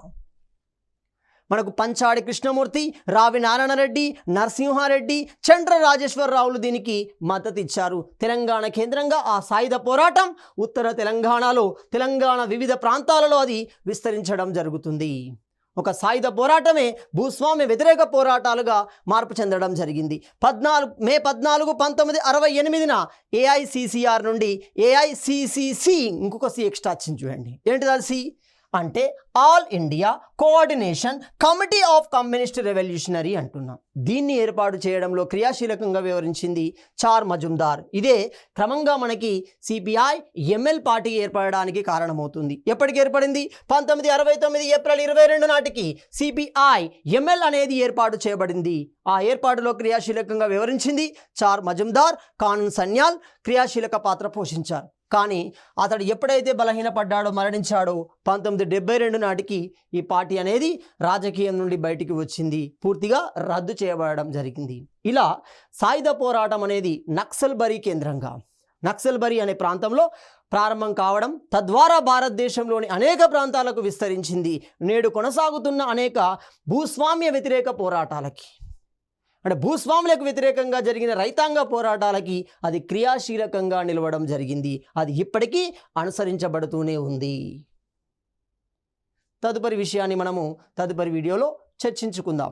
మనకు పంచాడి కృష్ణమూర్తి, రావి నారాయణరెడ్డి, నరసింహారెడ్డి, చండ్ర రాజేశ్వరరావులు దీనికి మద్దతు ఇచ్చారు. తెలంగాణ కేంద్రంగా ఆ సాయుధ పోరాటం ఉత్తర తెలంగాణలో, తెలంగాణ వివిధ ప్రాంతాలలో అది విస్తరించడం జరుగుతుంది. ఒక సాయుధ పోరాటమే భూస్వామ్య వ్యతిరేక పోరాటాలుగా మార్పు చెందడం జరిగింది. మే 14, 1968న ఏఐసిసిఆర్ నుండి ఏఐసిసిసి, ఇంకొక సి ఎక్స్ట్రా వచ్చింది చూడండి. ఏంటిది అది? సి అంటే all India coordination committee of communist revolutionary అంటున్నాం. దీన్ని ఏర్పాటు చేయడంలో క్రియాశీలకంగా వివరించింది చార్ మజుందార్. ఇదే క్రమంగా మనకి సిపిఐ ఎంఎల్ పార్టీ ఏర్పడడానికి కారణమవుతుంది. ఎప్పటికి ఏర్పడింది? 1969 ఏప్రిల్ 22 నాటికి సిపిఐ ఎంఎల్ అనేది ఏర్పాటు చేయబడింది. ఆ ఏర్పాటులో క్రియాశీలకంగా వివరించింది చార్ మజుందార్. కానన్ సన్యాల్ క్రియాశీలక పాత్ర పోషించారు. కానీ అతడు ఎప్పుడైతే బలహీనపడ్డాడో, మరణించాడో 1972 నాటికి ఈ పార్టీ అనేది రాజకీయం నుండి బయటికి వచ్చింది, పూర్తిగా రద్దు చేయబడడం జరిగింది. ఇలా సాయుధ పోరాటం అనేది నక్సల్బరీ కేంద్రంగా, నక్సల్బరీ అనే ప్రాంతంలో ప్రారంభం కావడం, తద్వారా భారతదేశంలోని అనేక ప్రాంతాలకు విస్తరించింది. నేడు కొనసాగుతున్న అనేక భూస్వామ్య వ్యతిరేక పోరాటాలకి, అంటే భూస్వాములకు వ్యతిరేకంగా జరిగిన రైతాంగ పోరాటాలకి అది క్రియాశీలకంగా నిలవడం జరిగింది. అది ఇప్పటికీ అనుసరించబడుతూనే ఉంది. తదుపరి విషయాన్ని మనము తదుపరి వీడియోలో చర్చించుకుందాం.